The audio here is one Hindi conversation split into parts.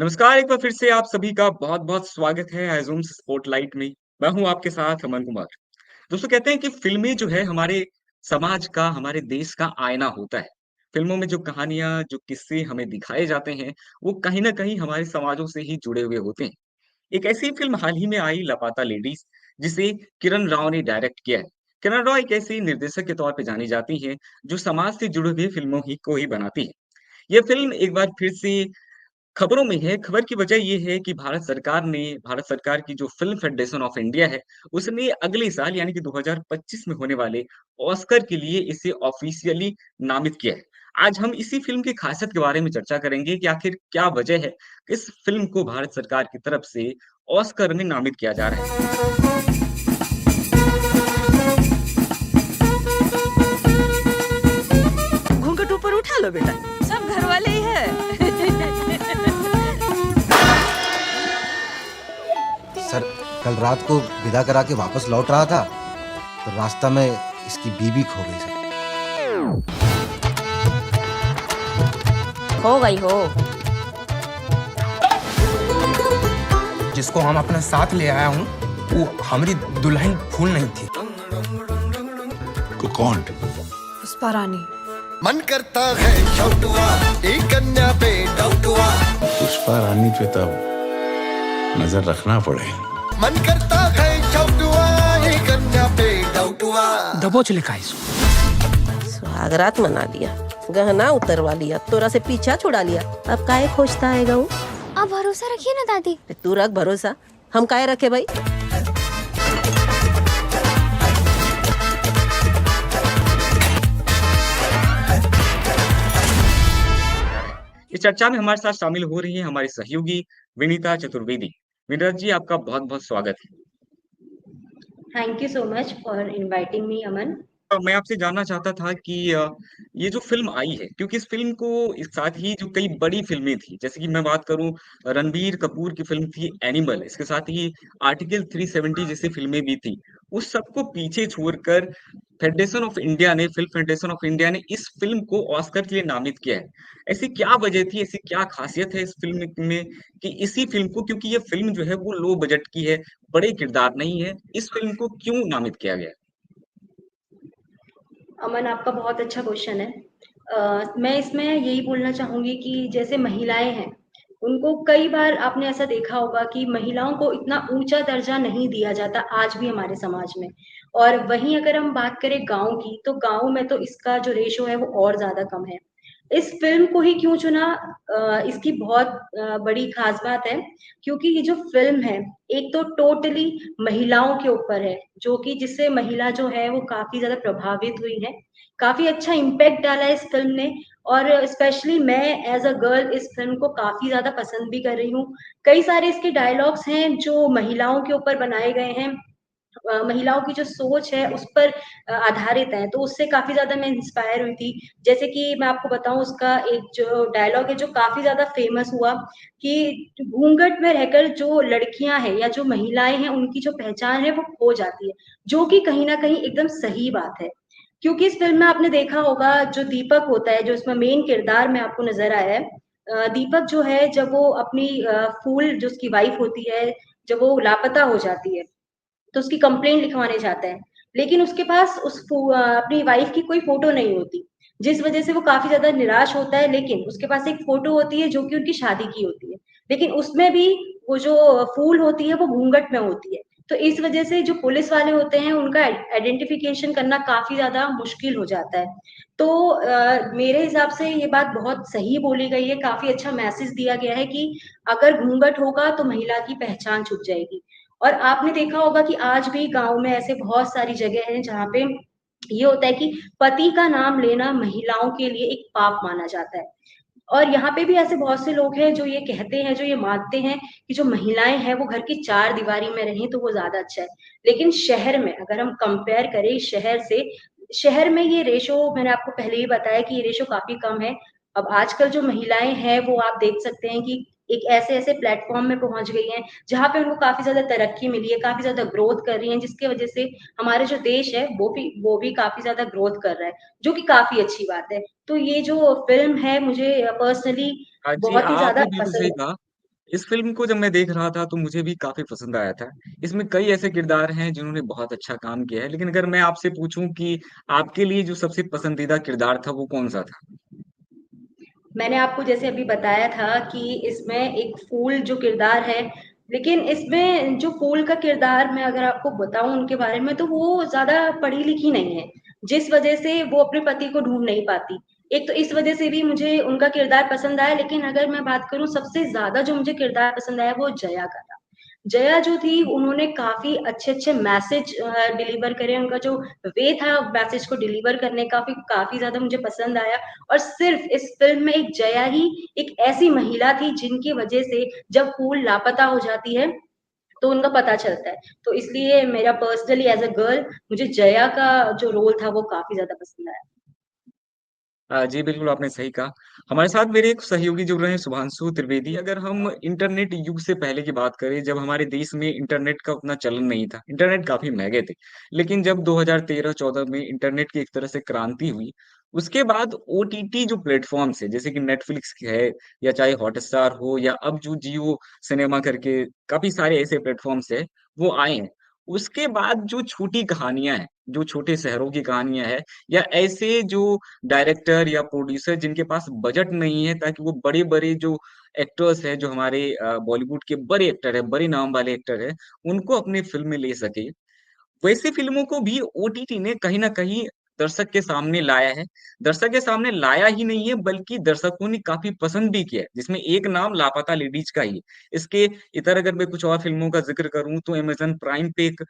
नमस्कार, एक बार फिर से आप सभी का बहुत-बहुत स्वागत है आइज़ूम स्पॉटलाइट में। मैं हूँ आपके साथ अमन कुमार। दोस्तों कहते हैं कि फ़िल्में जो है हमारे समाज का, हमारे देश का आईना होता है। फ़िल्मों में जो कहानियाँ, जो किस्से हमें दिखाए जाते हैं, वो कहीं न कहीं हमारे समाजों से ही जुड़े हुए होते हैं। एक ऐसी फ़िल्म हाल ही में आई लापता लेडीज़, जिसे किरण राव ने डायरेक्ट किया है। किरण राव एक ऐसी निर्देशक के तौर पे जानी जाती हैं, जो समाज से जुड़े हुए फ़िल्मों ही को ही बनाती हैं। ये फ़िल्म एक बार फिर से खबरों में है, खबर की वजह ये है कि भारत सरकार की जो फ़िल्म फेडरेशन ऑफ इंडिया है, उसने अगले साल यानी कि 2025 में होने वाले ऑस्कर के लिए इसे ऑफ़िशियली नामित किया है। आज हम इसी फ़िल्म की ख़ासियत के बारे में चर्चा करेंगे कि आखिर क्या वजह है, इस फ़िल्म को भारत सरकार की तरफ से ऑस्कर में नामित किया जा रहा है। घूंघट ऊपर उठा लो बेटा, सब घर वाले ही है। सर, कल रात को विदा करा के वापस लौट रहा था तो रास्ता में इसकी बीबी खो गई सर। खो गई हो? जिसको हम अपने साथ ले आया हूँ वो हमारी दुल्हन फूल नहीं थी। को कौन? पुष्पा रानी। मन करता है शौटुआ एक कन्या पे डाउटुआ। पुष्पा रानी पे तब नजर रखना पड़ेगा। मन करता है शौटुआ एक कन्या पे डाउटुआ। दबोच ले का इसको। सुहागरात मना लिया, गहना उतरवा लिया, तोरा से पीछा छुड़ा लिया, अब काहे खोजता है गऊ? आप भरोसा रखिए ना दादी। तू रख भरोसा, हम काहे रखे भाई? इस चर्चा में हमारे साथ शामिल हो रही हैं हमारी सहयोगी विनीता चतुर्वेदी। विनीता जी, आपका बहुत-बहुत स्वागत है। Thank you so much for inviting me, Aman. मैं आपसे जानना चाहता था कि ये जो फ़िल्म आई है, क्योंकि इस फ़िल्म को इस साथ ही जो कई बड़ी फ़िल्में थी, जैसे कि मैं बात करूँ रणबीर कपूर की फ़िल्म थी एनिमल, इसके साथ ही आर्टिकल 370 जैसी फ़िल्में भी थी। उस सबको पीछे छोड़कर फ़िल्म फेडरेशन ऑफ इंडिया ने इस फ़िल्म को ऑस्कर के लिए नामित किया है। ऐसी क्या वजह थी, ऐसी क्या ख़ासियत है इस फ़िल्म में कि इसी फ़िल्म को क्योंकि ये फ़िल्म जो है वो लो बजट की है, बड़े किरदार नहीं है, इस फ़िल्म को क्यों नामित किया गया? अमन, आपका बहुत अच्छा क्वेश्चन है। मैं इसमें यही बोलना चाहूँगी कि जैसे महिलाएँ हैं, उनको कई बार आपने ऐसा देखा होगा कि महिलाओं को इतना ऊँचा दर्जा नहीं दिया जाता आज भी हमारे समाज में। और वहीं अगर हम बात करें गाँव की, तो गाँव में तो इसका जो रेशो है वो और ज़्यादा कम है। इस फ़िल्म को ही क्यों चुना, इसकी बहुत बड़ी ख़ास बात है, क्योंकि ये जो फ़िल्म है, एक तो टोटली महिलाओं के ऊपर है, जो कि जिससे महिला जो है वो काफ़ी ज़्यादा प्रभावित हुई है। काफ़ी अच्छा इम्पैक्ट डाला है इस फ़िल्म ने और स्पेशली मैं एज़ अ गर्ल इस फ़िल्म को काफ़ी ज़्यादा पसंद भी कर रही हूँ। कई सारे इसके डायलॉग्स हैं जो महिलाओं के ऊपर बनाए गए हैं। महिलाओं की जो सोच है उस पर आधारित है, तो उससे काफ़ी ज़्यादा मैं इंस्पायर हुई थी। जैसे कि मैं आपको बताऊँ उसका एक जो डायलॉग है जो काफ़ी ज़्यादा फ़ेमस हुआ कि घूँघट में रहकर जो लड़कियाँ हैं या जो महिलाएँ हैं उनकी जो पहचान है वो खो जाती है, जो कि कहीं न कहीं एकदम सही बात है। क्योंकि इस फ़िल्म में आपने देखा होगा जो दीपक होता है, जो इसमें मेन किरदार में आपको नज़र आया है, दीपक जो है जब वो अपनी फूल जो उसकी वाइफ़ होती है, जब वो लापता हो जाती है, तो उसकी कंप्लेंट लिखवाने जाता है। लेकिन उसके पास अपनी वाइफ़ की कोई फ़ोटो नहीं होती, जिस वज़ह से वो काफ़ी ज़्यादा निराश होता है, लेकिन उसके पास एक फ़ोटो होती है जो कि उनकी शादी की होती है। लेकिन उसमें भी वो जो फूल होती है वो घूंघट में होती है। तो इस वज़ह से जो पुलिस वाले होते हैं उनका आइडेंटिफ़िकेशन करना काफ़ी ज़्यादा मुश्किल हो जाता है। तो मेरे हिसाब से ये बात बहुत सही बोली गई है, काफ़ी अच्छा मैसेज दिया गया है कि अगर घूंघट होगा तो महिला की पहचान छुप जाएगी। और आपने देखा होगा कि आज भी गाँव में ऐसे बहुत सारी जगह हैं जहाँ पे ये होता है कि पति का नाम लेना महिलाओं के लिए एक पाप माना जाता है। और यहाँ पे भी ऐसे बहुत से लोग हैं जो ये कहते हैं, जो ये मानते हैं कि जो महिलाएँ हैं वो घर की चारदीवारी में रहें तो वो ज़्यादा अच्छा है। लेकिन शहर में अगर हम कंपेयर करें शहर से, शहर में ये रेशो मैंने आपको पहले ही बताया कि ये रेशो काफ़ी कम है। अब आजकल जो महिलाएँ हैं वो आप देख सकते हैं कि एक ऐसे-ऐसे प्लेटफ़ॉर्म में पहुँच गई हैं, जहाँ पे उनको काफ़ी ज़्यादा तरक्की मिली है, काफ़ी ज़्यादा ग्रोथ कर रही हैं, जिसकी वज़ह से हमारा जो देश है वो भी काफ़ी ज़्यादा ग्रोथ कर रहा है, जो कि काफ़ी अच्छी बात है। तो ये जो फ़िल्म है मुझे पर्सनली जी, बहुत ही ज़्यादा आपने बिल्कुल सही पसंद कहा। इस फ़िल्म को जब मैं देख रहा था तो मुझे भी काफ़ी पसंद आया था। इसमें कई ऐसे किरदार हैं जिन्होंने बहुत अच्छा काम किया है, लेकिन अगर मैं आपसे पूछूँ कि आपके लिए जो सबसे पसंदीदा किरदार था वो कौन-सा था? मैंने आपको जैसे अभी बताया था कि इसमें एक फूल जो किरदार है, लेकिन इसमें जो फूल का किरदार मैं अगर आपको बताऊँ उनके बारे में तो वो ज़्यादा पढ़ी-लिखी नहीं है, जिस वज़ह से वो अपने पति को ढूँढ नहीं पाती। एक तो इस वज़ह से भी मुझे उनका किरदार पसंद आया, लेकिन अगर मैं बात करूँ सबसे ज़्यादा जो मुझे किरदार पसंद आया वो जया का था। जया जो थी उन्होंने काफ़ी अच्छे-अच्छे मैसेज डिलीवर करे, उनका जो वे था मैसेज को डिलीवर करने का भी काफ़ी ज़्यादा मुझे पसंद आया और सिर्फ़ इस फ़िल्म में एक जया ही एक ऐसी महिला थी जिनकी वज़ह से जब फूल लापता हो जाती है, तो उनका पता चलता है। तो इसलिए मेरा पर्सनली एज़ अ गर्ल मुझे जया का जो रोल था वो काफ़ी ज़्यादा पसंद आया। जी, बिल्कुल आपने सही कहा। हमारे साथ मेरे एक सहयोगी जुड़ रहे हैं शुभांशु त्रिवेदी। अगर हम इंटरनेट युग से पहले की बात करें, जब हमारे देश में इंटरनेट का उतना चलन नहीं था, इंटरनेट काफ़ी महँगे थे। लेकिन जब 2013-14 में इंटरनेट की एक तरह से क्रांति हुई, उसके बाद ओटीटी जो प्लेटफ़ॉर्म्स हैं, जैसे कि नेटफ्लिक्स है या चाहे हॉटस्टार हो या अब जो जियो सिनेमा करके काफ़ी सारे ऐसे प्लेटफ़ॉर्म्स हैं, वो आए हैं। उसके बाद जो छोटी कहानियाँ हैं, जो छोटे शहरों की कहानियाँ हैं या ऐसे जो डायरेक्टर या प्रोड्यूसर जिनके पास बजट नहीं है ताकि वो बड़े-बड़े जो एक्टर्स हैं, जो हमारे बॉलीवुड के बड़े एक्टर हैं, बड़े नाम वाले एक्टर हैं, उनको अपनी फ़िल्म में ले सके। वैसी फ़िल्मों को भी ओटीटी ने कहीं न कहीं दर्शक के सामने लाया है। दर्शक के सामने लाया ही नहीं है बल्कि दर्शकों ने काफ़ी पसंद भी किया है, जिसमें एक नाम लापता लेडीज़ का ही है। इसके इतर अगर मैं कुछ और फ़िल्मों का ज़िक्र करूँ तो अमेज़न प्राइम पे एक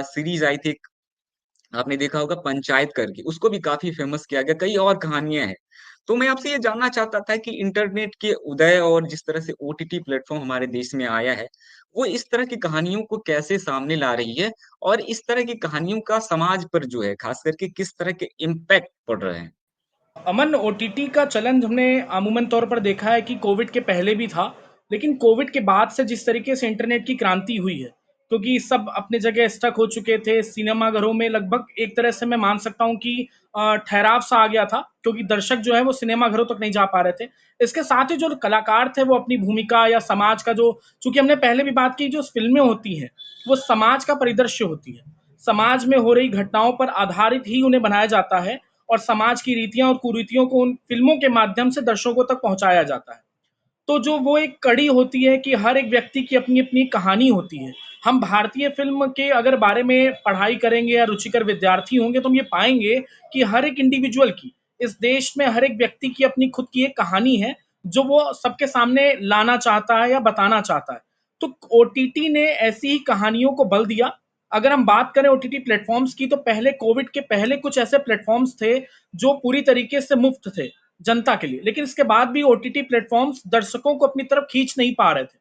सीरीज़ आई थी, आपने देखा होगा पंचायत करके, उसको भी काफ़ी फ़ेमस किया गया, कई और कहानियाँ हैं। तो मैं आपसे ये जानना चाहता था कि इंटरनेट के उदय और जिस तरह से ओटीटी प्लेटफ़ॉर्म हमारे देश में आया है, वो इस तरह की कहानियों को कैसे सामने ला रही है? और इस तरह की कहानियों का समाज पर जो है, ख़ास करके किस तरह के इम्पैक्ट पड़ रहे हैं? अमन, ओटीटी का चलन हमने अमूमन तौर पर देखा है कि कोविड के पहले भी था, लेकिन कोविड के बाद से जिस तरीके से इंटरनेट की क्रांति हुई है, क्योंकि सब अपने जगह स्टक हो चुके थे, सिनेमाघरों में लगभग एक तरह से मैं मान सकता हूँ कि ठहराव सा आ गया था, क्योंकि दर्शक जो है वो सिनेमाघरों तक नहीं जा पा रहे थे। इसके साथ ही जो कलाकार थे वो अपनी भूमिका या समाज का जो, चूँकि हमने पहले भी बात की, जो फ़िल्में होती हैं, वो समाज का परिदृश्य होती है। समाज में हो रही घटनाओं पर आधारित ही उन्हें बनाया जाता है और समाज की रीतियाँ और कुरीतियों को उन फ़िल्मों के माध्यम से दर्शकों तक पहुँचाया जाता है। तो जो वो एक कड़ी होती है कि हर एक व्यक्ति की अपनी-अपनी कहानी होती है। हम भारतीय फ़िल्म के अगर बारे में पढ़ाई करेंगे या रुचिकर विद्यार्थी होंगे तो हम ये पाएँगे कि हर एक इंडिविजुअल की, इस देश में हर एक व्यक्ति की अपनी खुद की एक कहानी है, जो वो सबके सामने लाना चाहता है या बताना चाहता है। तो ओटीटी ने ऐसी ही कहानियों को बल दिया। अगर हम बात करें ओटीटी प्लेटफ़ॉर्म्स की, तो पहले कोविड के पहले कुछ ऐसे प्लेटफ़ॉर्म्स थे, जो पूरी तरीके से मुफ़्त थे जनता के लिए। लेकिन इसके बाद भी ओटीटी प्लेटफ़ॉर्म्स दर्शकों को अपनी तरफ खींच नहीं पा रहे थे।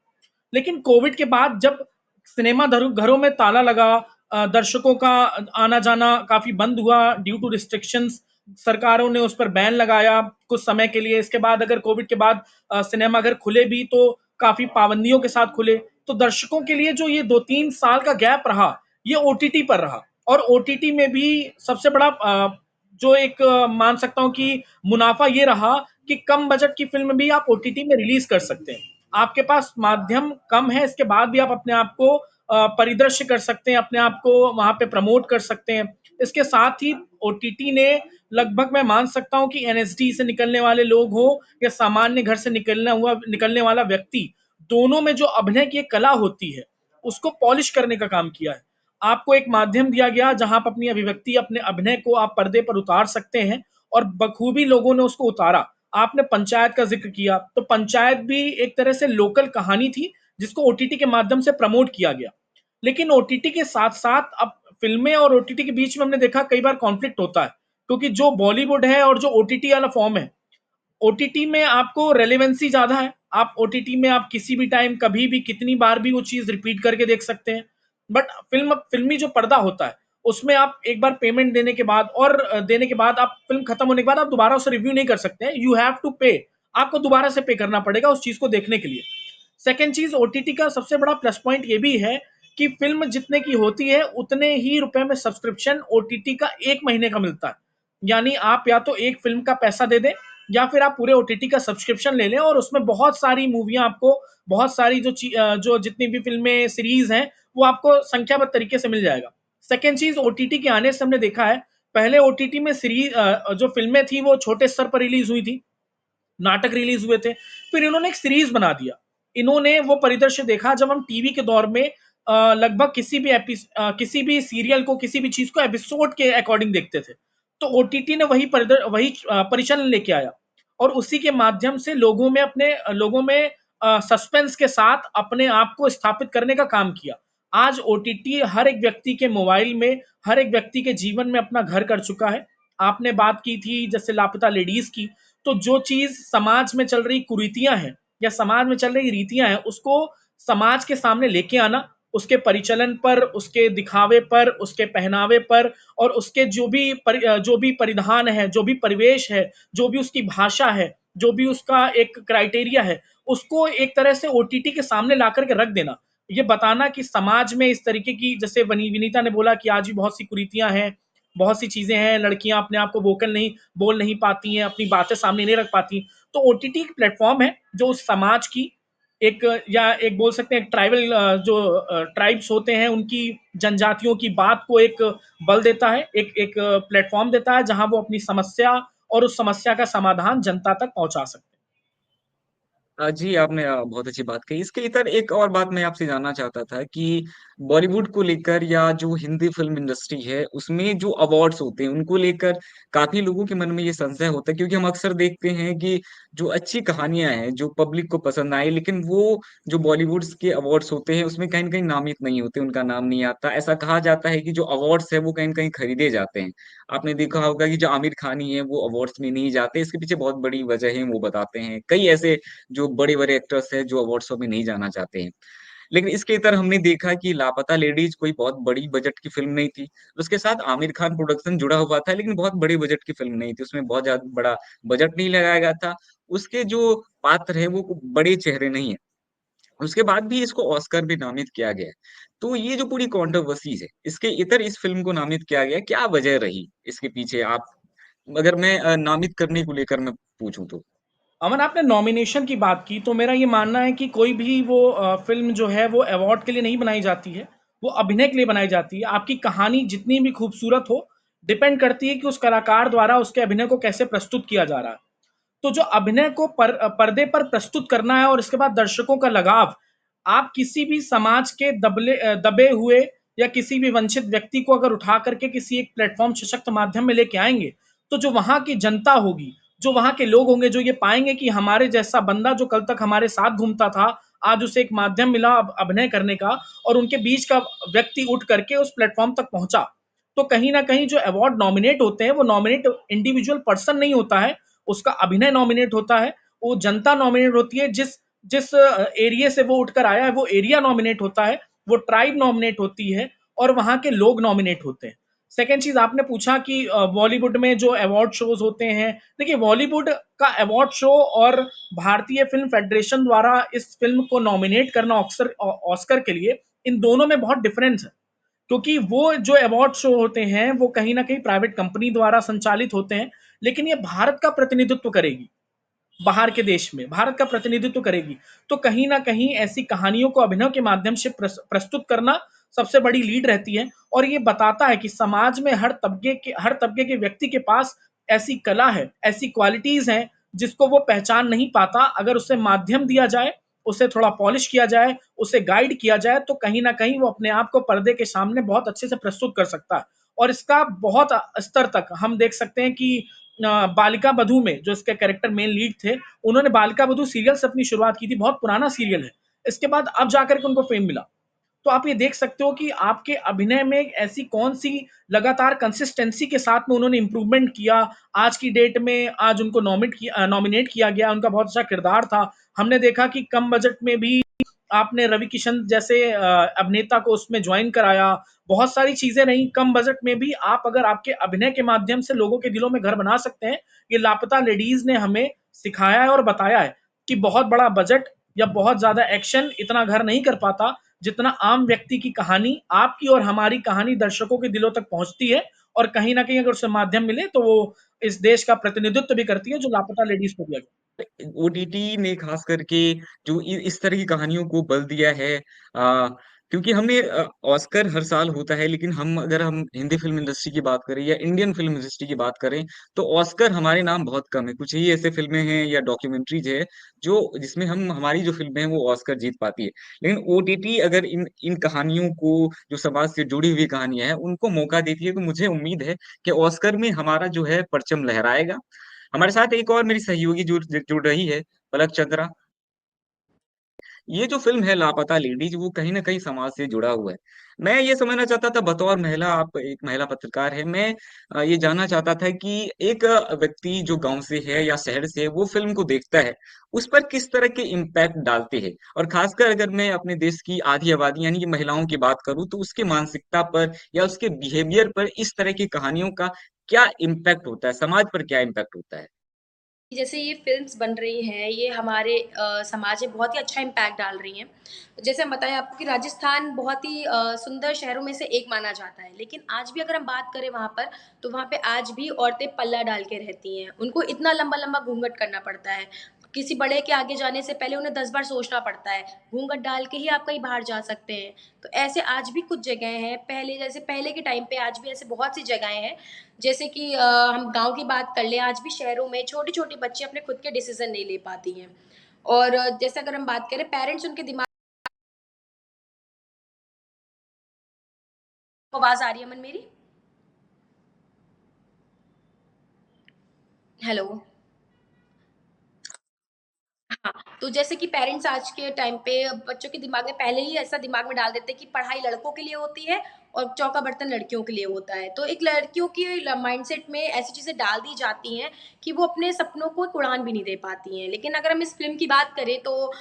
लेकिन कोविड के बाद जब सिनेमा घरों में ताला लगा, दर्शकों का आना-जाना काफ़ी बंद हुआ ड्यू टू रिस्ट्रिक्शंस, सरकारों ने उस पर बैन लगाया कुछ समय के लिए। इसके बाद अगर कोविड के बाद सिनेमाघर खुले भी तो काफ़ी पाबंदियों के साथ खुले। तो दर्शकों के लिए जो ये 2-3 साल का गैप रहा, ये ओटीटी पर रहा और ओटीटी में भी सबसे बड़ा जो एक मान सकता हूँ कि मुनाफ़ा ये रहा कि कम बजट की फ़िल्म भी आप ओटीटी में रिलीज़ कर सकते हैं। आपके पास माध्यम कम है, इसके बाद भी आप अपने आप को परिदृश्य कर सकते हैं, अपने आप को वहाँ पे प्रमोट कर सकते हैं। इसके साथ ही ओटीटी ने लगभग मैं मान सकता हूँ कि एनएसडी से निकलने वाले लोग हों या सामान्य घर से निकलने वाला व्यक्ति, दोनों में जो अभिनय की एक कला होती है, उसको पॉलिश करने का काम किया है। आपको एक माध्यम दिया गया जहाँ आप अपनी अभिव्यक्ति, अपने अभिनय को आप पर्दे पर उतार सकते हैं और बखूबी लोगों ने उसको उतारा। आपने पंचायत का ज़िक्र किया, तो पंचायत भी एक तरह से लोकल कहानी थी, जिसको ओटीटी के माध्यम से प्रमोट किया गया। लेकिन ओटीटी के साथ-साथ अब फ़िल्में और ओटीटी के बीच में हमने देखा कई बार कॉन्फ्लिक्ट होता है, क्योंकि जो बॉलीवुड है और जो ओटीटी वाला फ़ॉर्म है, ओटीटी में आपको रेलेवेंसी ज़्यादा है। आप ओटीटी में आप किसी भी टाइम, कभी भी, कितनी बार भी वो चीज़ रिपीट करके देख सकते हैं। बट फ़िल्मी जो पर्दा होता है, उसमें आप एक बार पेमेंट देने के बाद और देने के बाद आप फ़िल्म खत्म होने के बाद आप दोबारा उसे रिव्यू नहीं कर सकते हैं। यू हैव टू पे, आपको दोबारा से पे करना पड़ेगा उस चीज़ को देखने के लिए। सेकंड चीज़, ओटीटी का सबसे बड़ा प्लस पॉइंट ये भी है कि फ़िल्म जितने की होती है, उतने ही रुपए में सब्सक्रिप्शन ओटीटी का 1 महीने का मिलता है। यानी आप या तो एक फ़िल्म का पैसा दे दें या फिर आप पूरे ओटीटी का सब्सक्रिप्शन ले लें और उसमें बहुत सारी मूवियाँ आपको, बहुत सारी जो जितनी भी फ़िल्में, सीरीज़ हैं, वो आपको संख्याबद्ध तरीके से मिल जाएगा। सेकंड चीज़ ओटीटी के आने से हमने देखा है, पहले ओटीटी में जो फ़िल्में थी वो छोटे स्तर पर रिलीज़ हुई थी, नाटक रिलीज हुए थे, फिर इन्होंने एक सीरीज बना दिया। इन्होंने वो परिदृश्य देखा जब हम टीवी के दौर में लगभग किसी भी सीरियल को, किसी भी चीज को एपिसोड के अकॉर्डिंग देखते थे। तो ओटीटी ने वही परिचालन लेके आया और उसी के माध्यम से लोगों में सस्पेंस के साथ अपने आप को स्थापित करने का काम किया। आज ओटीटी हर एक व्यक्ति के मोबाइल में, हर एक व्यक्ति के जीवन में अपना घर कर चुका है। आपने बात की थी जैसे लापता लेडीज की, तो जो चीज समाज में चल रही कुरीतियां हैं या समाज में चल रही रीतियां हैं, उसको समाज के सामने लेके आना, उसके परिचलन पर, उसके दिखावे पर, उसके पहनावे पर और उसके जो भी परिधान है, जो भी परिवेश है, जो भी उसकी भाषा है, जो भी उसका एक क्राइटेरिया है, उसको एक तरह से ओटीटी के सामने ला करके रख देना। ये बताना कि समाज में इस तरीके की, जैसे विनीता ने बोला कि आज भी बहुत सी कुरीतियां हैं, बहुत सी चीजें हैं, लड़कियां अपने आप को बोल नहीं पाती हैं, अपनी बातें सामने नहीं रख पाती। तो ओटीटी एक प्लेटफॉर्म है जो उस समाज की एक, या एक बोल सकते हैं ट्राइबल, जो ट्राइब्स होते हैं उनकी, जनजातियों की बात को एक बल देता है, एक एक प्लेटफॉर्म देता है जहां वो अपनी समस्या और उस समस्या का समाधान जनता तक पहुंचा सकते हैं। जी, आपने बहुत अच्छी बात कही। इसके इतर एक और बात मैं आपसे जानना चाहता था कि बॉलीवुड को लेकर या जो हिंदी फ़िल्म इंडस्ट्री है, उसमें जो अवार्ड्स होते हैं, उनको लेकर काफ़ी लोगों के मन में ये संशय होता है क्योंकि हम अक्सर देखते हैं कि जो अच्छी कहानियाँ हैं, जो पब्लिक को पसंद आए, लेकिन वो जो बॉलीवुड्स के अवार्ड्स होते हैं, उसमें कहीं न कहीं नामित नहीं होते, उनका नाम नहीं आता। ऐसा कहा जाता है कि जो अवार्ड्स हैं, वो कहीं न कहीं खरीदे जाते हैं। आपने देखा होगा कि जो आमिर खान ही हैं, वो अवार्ड्स में नहीं जाते, इसके पीछे बहुत बड़ी वजह है, वो बताते हैं। कई ऐसे जो बड़े-बड़े एक्टर्स हैं जो अवार्ड शो में नहीं जाना चाहते हैं। लेकिन इसके इतर हमने देखा कि लापता लेडीज़ कोई बहुत बड़ी बजट की फ़िल्म नहीं थी। उसके साथ आमिर खान प्रोडक्शन जुड़ा हुआ था लेकिन बहुत बड़े बजट की फ़िल्म नहीं थी। उसमें बहुत ज़्यादा बड़ा बजट नहीं लगाया गया था। उसके जो पात्र हैं वो बड़े चेहरे नहीं हैं। उसके बाद भी इसको ऑस्कर भी नामित किया गया है। तो ये जो पूरी कंट्रोवर्सीज़ है, इसके इतर इस फ़िल्म को नामित किया गया है, क्या वजह रही इसके पीछे? आप अगर मैं नामित करने को लेकर मैं पूछूँ तो? अमन, आपने नॉमिनेशन की बात की, तो मेरा ये मानना है कि कोई भी वो फ़िल्म जो है वो अवार्ड के लिए नहीं बनाई जाती है, वो अभिनय के लिए बनाई जाती है। आपकी कहानी जितनी भी खूबसूरत हो, डिपेंड करती है कि उस कलाकार द्वारा उसके अभिनय को कैसे प्रस्तुत किया जा रहा है। तो जो अभिनय को पर्दे पर प्रस्तुत करना है और इसके बाद दर्शकों का लगाव, आप किसी भी समाज के दबे हुए या किसी भी वंचित व्यक्ति को अगर उठा करके किसी एक प्लेटफ़ॉर्म सशक्त माध्यम में लेके आएँगे, तो जो वहाँ की जनता होगी, जो वहाँ के लोग होंगे, जो ये पाएँगे कि हमारे जैसा बंदा जो कल तक हमारे साथ घूमता था, आज उसे एक माध्यम मिला अभिनय करने का और उनके बीच का व्यक्ति उठ करके उस प्लेटफ़ॉर्म तक पहुँचा। तो कहीं न कहीं जो अवार्ड नॉमिनेट होते हैं, वो नॉमिनेट इंडिविजुअल पर्सन नहीं होता है, उसका अभिनय नॉमिनेट होता है, वो जनता नॉमिनेट होती है, जिस जिस एरिया से वो उठकर आया है, वो एरिया नॉमिनेट होता है, वो ट्राइब नॉमिनेट होती है और वहाँ के लोग नॉमिनेट होते हैं। सेकंड चीज़ आपने पूछा कि बॉलीवुड में जो अवार्ड शोज़ होते हैं, देखिए बॉलीवुड का अवार्ड शो और भारतीय फ़िल्म फेडरेशन द्वारा इस फ़िल्म को नॉमिनेट करना ऑस्कर के लिए, इन दोनों में बहुत डिफरेंस है। क्योंकि वो जो अवार्ड शो होते हैं, वो कहीं न कहीं प्राइवेट कंपनी द्वारा संचालित होते हैं, लेकिन ये भारत का प्रतिनिधित्व करेगी। बाहर के देश में भारत का प्रतिनिधित्व करेगी। तो कहीं न कहीं ऐसी कहानियों को अभिनव के माध्यम से प्रस्तुत करना सबसे बड़ी लीड रहती है और ये बताता है कि समाज में हर तबके के व्यक्ति के पास ऐसी कला है, ऐसी क्वालिटीज़ हैं, जिसको वो पहचान नहीं पाता। अगर उसे माध्यम दिया जाए, उसे थोड़ा पॉलिश किया जाए, उसे गाइड किया जाए, तो कहीं न कहीं वो अपने आप को पर्दे के सामने बहुत अच्छे से प्रस्तुत कर सकता है। और इसका बहुत स्तर तक हम देख सकते हैं कि बालिका बधू में जो इसके कैरेक्टर मेन लीड थे, उन्होंने बालिका बधू सीरियल से अपनी शुरुआत की थी, बहुत पुराना सीरियल है। इसके बाद अब जाकर के उनको फेम मिला। तो आप ये देख सकते हो कि आपके अभिनय में एक ऐसी कौन-सी लगातार कंसिस्टेंसी के साथ में उन्होंने इम्प्रूवमेंट किया। आज की डेट में आज उनको नॉमिनेट किया गया, उनका बहुत अच्छा किरदार था। हमने देखा कि कम बजट में भी आपने रवि किशन जैसे अभिनेता को उसमें जॉइन कराया। बहुत सारी चीज़ें रहीं, कम बजट में भी आप अगर आपके अभिनय के माध्यम से लोगों के दिलों में घर बना सकते हैं, ये लापता लेडीज़ ने हमें सिखाया है और बताया है कि बहुत बड़ा बजट या बहुत ज़्यादा एक्शन इतना घर नहीं कर पाता, जितना आम व्यक्ति की कहानी, आपकी और हमारी कहानी दर्शकों के दिलों तक पहुँचती है और कहीं न कहीं अगर उसे माध्यम मिले तो वो इस देश का प्रतिनिधित्व भी करती है, जो लापता लेडीज़ को दिया गया। ओटीटी ने खास करके जो इस तरह की कहानियों को बल दिया है क्योंकि हमने ऑस्कर हर साल होता है लेकिन अगर हम हिंदी फिल्म इंडस्ट्री की बात करें या इंडियन फिल्म इंडस्ट्री की बात करें तो ऑस्कर हमारे नाम बहुत कम है। कुछ ही ऐसे फिल्में हैं या डॉक्यूमेंट्रीज है जो जिसमें हम हमारी जो फिल्में हैं वो ऑस्कर जीत पाती है। लेकिन ओटीटी अगर इन इन कहानियों को जो समाज से जुड़ी हुई कहानियां हैं उनको मौका देती है तो मुझे उम्मीद है कि ऑस्कर में हमारा जो है परचम लहराएगा। हमारे साथ एक और मेरी सहयोगी जुड़ रही है, पलक चंद्रा। ये जो फ़िल्म है लापता लेडीज़ वो कहीं न कहीं समाज से जुड़ा हुआ है। मैं ये समझना चाहता था बतौर महिला आप एक महिला पत्रकार हैं, मैं ये जानना चाहता था कि एक व्यक्ति जो गाँव से है या शहर से है वो फ़िल्म को देखता है, उस पर किस तरह के इम्पैक्ट डालते हैं? और ख़ासकर अगर मैं अपने देश की आधी आबादी यानी कि महिलाओं की बात करूँ तो उसकी मानसिकता पर या उसके बिहेवियर पर इस तरह की कहानियों का क्या इम्पैक्ट होता है? समाज पर क्या इम्पैक्ट होता है? जैसे ये फ़िल्म्स बन रही हैं, ये हमारे समाज में बहुत ही अच्छा इम्पैक्ट डाल रही हैं। जैसे हम बताएँ आपको कि राजस्थान बहुत ही सुंदर शहरों में से एक माना जाता है, लेकिन आज भी अगर हम बात करें वहाँ पर, तो वहाँ पे आज भी औरतें पल्ला डाल के रहती हैं। उनको इतना लंबा-लंबा घूँघट करना पड़ता है। किसी बड़े के आगे जाने से पहले उन्हें 10 बार सोचना पड़ता है। घूँघट डाल के ही आप कहीं बाहर जा सकते हैं। तो ऐसे आज भी कुछ जगह हैं, पहले के टाइम पे आज भी ऐसे बहुत सी जगहें हैं जैसे कि हम गाँव की बात कर लें, आज भी शहरों में छोटी-छोटी बच्ची अपने खुद के डिसीज़न नहीं ले पाती हैं। और जैसे अगर हम बात करें पेरेंट्स उनके दिमाग आवाज़ आ रही है अमन मेरी? हेलो। हाँ, तो जैसे कि पेरेंट्स आज के टाइम पे बच्चों के दिमाग में पहले ही ऐसा दिमाग में डाल देते हैं कि पढ़ाई लड़कों के लिए होती है और चौका बर्तन लड़कियों के लिए होता है। तो एक लड़कियों की माइंडसेट में ऐसी चीज़ें डाल दी जाती हैं कि वो अपने सपनों को एक उड़ान भी नहीं दे पाती हैं। लेकिन अगर हम इस फ़िल्म की बात करें तो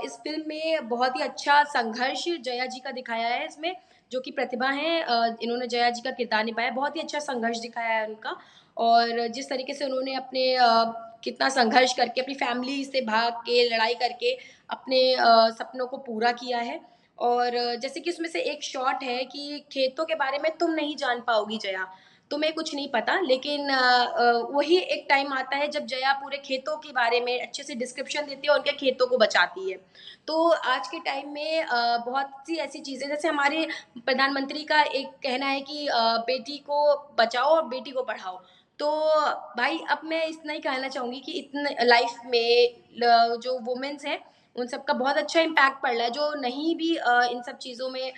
इस फ़िल्म में बहुत ही अच्छा संघर्ष जया जी का दिखाया है इसमें, जो कि प्रतिभा हैं इन्होंने जया जी का किरदार निभाया है। बहुत ही अच्छा संघर्ष दिखाया है उनका और जिस तरीके से उन्होंने अपने कितना संघर्ष करके अपनी फैमिली से भाग के लड़ाई करके अपने सपनों को पूरा किया है और जैसे कि उसमें से एक शॉट है कि खेतों के बारे में तुम नहीं जान पाओगी जया, तुम्हें कुछ नहीं पता लेकिन वही एक टाइम आता है जब जया पूरे खेतों के बारे में अच्छे से डिस्क्रिप्शन देती है और उनके खेतों को बचाती है। तो आज के टाइम में बहुत सी ऐसी चीज़ें जैसे हमारे प्रधानमंत्री का एक कहना है कि बेटी को बचाओ और बेटी को पढ़ाओ। तो भाई अब मैं इतना ही कहना चाहूँगी कि इतने लाइफ में जो वुमेन्स हैं उन सब का बहुत अच्छा इम्पैक्ट पड़ रहा है जो नहीं भी इन सब चीज़ों में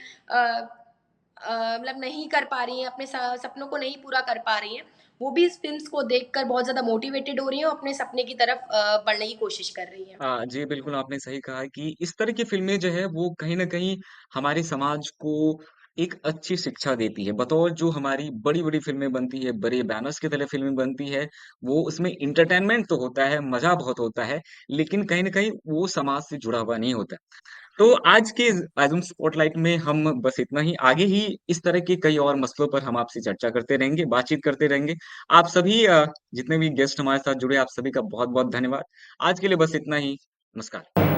मतलब नहीं कर पा रही हैं अपने सपनों को नहीं पूरा कर पा रही हैं वो भी इस फिल्म्स को देखकर बहुत ज़्यादा मोटिवेटेड हो रही हैं और अपने सपने की तरफ बढ़ने की कोशिश कर रही हैं। जी, बिल्कुल आपने सही कहा कि इस तरह की फ़िल्में जो है वो कहीं न कहीं हमारे समाज को एक अच्छी शिक्षा देती है। बतौर जो हमारी बड़ी-बड़ी फ़िल्में बनती है, बड़े बैनर्स की तरह फ़िल्में बनती है, वो उसमें एंटरटेनमेंट तो होता है, मज़ा बहुत होता है, लेकिन कहीं न कहीं वो समाज से जुड़ा हुआ नहीं होता। तो आज के आज़म स्पॉटलाइट में हम बस इतना ही, आगे ही इस तरह के कई और मसलों पर हम आपसे चर्चा करते रहेंगे, बातचीत करते रहेंगे। आप सभी जितने भी गेस्ट हमारे साथ जुड़े, आप सभी का बहुत-बहुत धन्यवाद। आज के लिए बस इतना ही। नमस्कार।